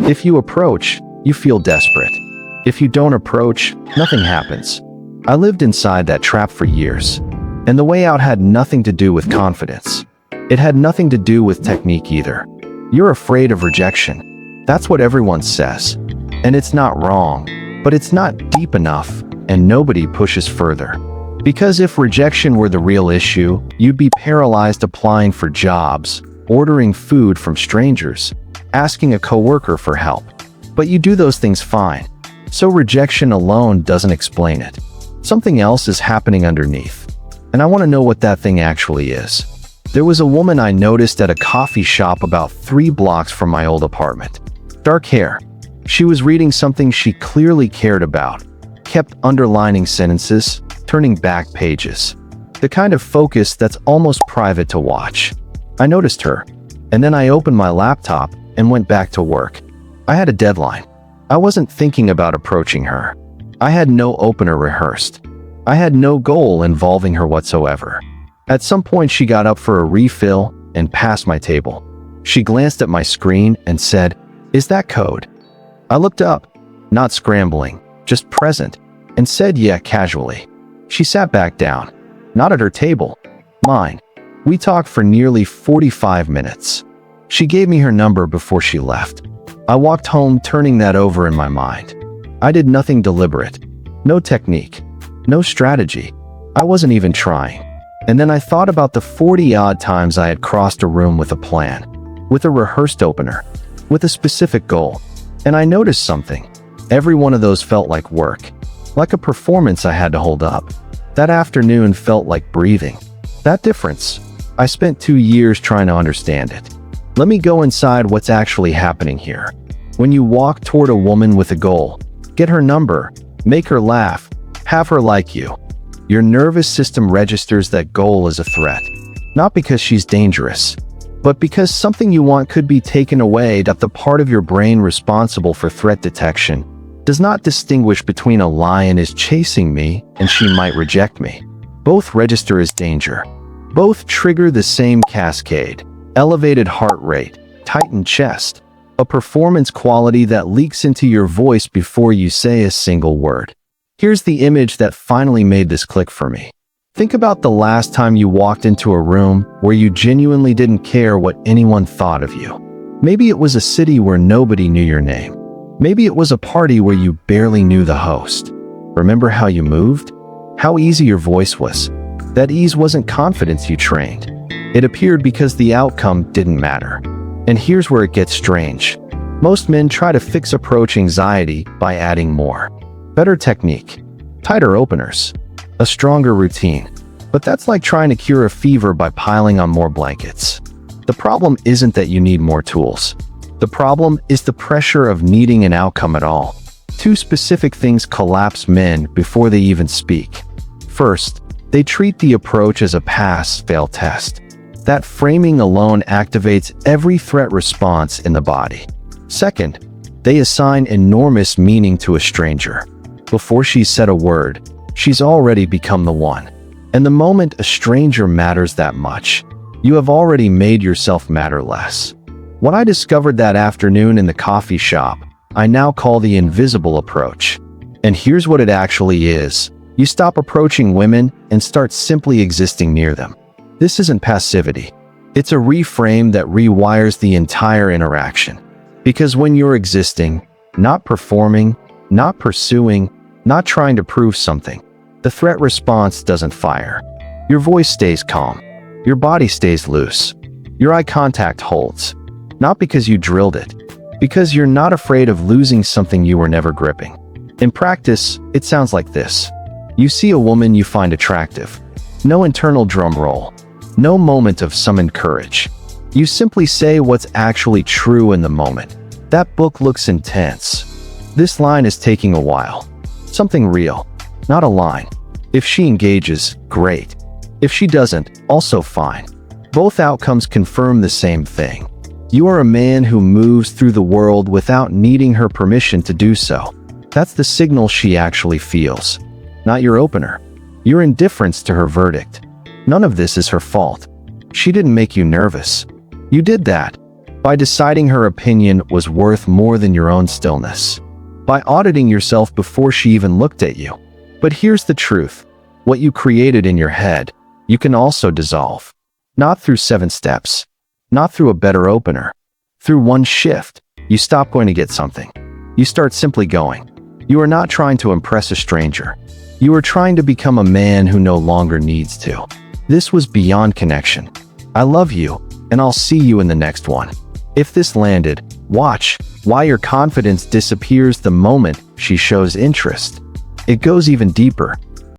If you approach, you feel desperate. If you don't approach, nothing happens. I lived inside that trap for years, and the way out had nothing to do with confidence. It had nothing to do with technique either. You're afraid of rejection. That's what everyone says. And it's not wrong, but it's not deep enough, and nobody pushes further. Because if rejection were the real issue, you'd be paralyzed applying for jobs, ordering food from strangers, asking a coworker for help. But you do those things fine. So rejection alone doesn't explain it. Something else is happening underneath. And I want to know what that thing actually is. There was a woman I noticed at a coffee shop about 3 blocks from my old apartment. Dark hair. She was reading something she clearly cared about, kept underlining sentences, turning back pages. The kind of focus that's almost private to watch. I noticed her, and then I opened my laptop and went back to work. I had a deadline. I wasn't thinking about approaching her. I had no opener rehearsed. I had no goal involving her whatsoever. At some point she got up for a refill and passed my table. She glanced at my screen and said, "Is that code?" I looked up, not scrambling, just present, and said yeah casually. She sat back down, not at her table, mine. We talked for nearly 45 minutes. She gave me her number before she left. I walked home turning that over in my mind. I did nothing deliberate. No technique. No strategy. I wasn't even trying. And then I thought about the 40-odd times I had crossed a room with a plan, with a rehearsed opener, with a specific goal. And I noticed something. Every one of those felt like work, like a performance I had to hold up. That afternoon felt like breathing. That difference, I spent 2 years trying to understand it. Let me go inside what's actually happening here. When you walk toward a woman with a goal, get her number, make her laugh, have her like you, your nervous system registers that goal as a threat. Not because she's dangerous, but because something you want could be taken away. That the part of your brain responsible for threat detection does not distinguish between a lion is chasing me and she might reject me. Both register as danger. Both trigger the same cascade. Elevated heart rate, tightened chest, a performance quality that leaks into your voice before you say a single word. Here's the image that finally made this click for me. Think about the last time you walked into a room where you genuinely didn't care what anyone thought of you. Maybe it was a city where nobody knew your name. Maybe it was a party where you barely knew the host. Remember how you moved? How easy your voice was? That ease wasn't confidence you trained. It appeared because the outcome didn't matter. And here's where it gets strange. Most men try to fix approach anxiety by adding more. Better technique, tighter openers, a stronger routine. But that's like trying to cure a fever by piling on more blankets. The problem isn't that you need more tools. The problem is the pressure of needing an outcome at all. 2 specific things collapse men before they even speak. First, they treat the approach as a pass-fail test. That framing alone activates every threat response in the body. Second, they assign enormous meaning to a stranger. Before she's said a word, she's already become the one. And the moment a stranger matters that much, you have already made yourself matter less. What I discovered that afternoon in the coffee shop, I now call the invisible approach. And here's what it actually is. You stop approaching women and start simply existing near them. This isn't passivity. It's a reframe that rewires the entire interaction. Because when you're existing, not performing, not pursuing, not trying to prove something, the threat response doesn't fire. Your voice stays calm. Your body stays loose. Your eye contact holds. Not because you drilled it, because you're not afraid of losing something you were never gripping. In practice, it sounds like this. You see a woman you find attractive. No internal drum roll. No moment of summoned courage. You simply say what's actually true in the moment. That book looks intense. This line is taking a while. Something real, not a line. If she engages, great. If she doesn't, also fine. Both outcomes confirm the same thing. You are a man who moves through the world without needing her permission to do so. That's the signal she actually feels. Not your opener. Your indifference to her verdict. None of this is her fault. She didn't make you nervous. You did that. by deciding her opinion was worth more than your own stillness, by auditing yourself before she even looked at you. But here's the truth. What you created in your head, you can also dissolve. Not through 7 steps, not through a better opener. Through one shift, you stop going to get something. You start simply going. You are not trying to impress a stranger. You are trying to become a man who no longer needs to. This was beyond connection. I love you, and I'll see you in the next one. If this landed, watch why your confidence disappears the moment she shows interest. It goes even deeper.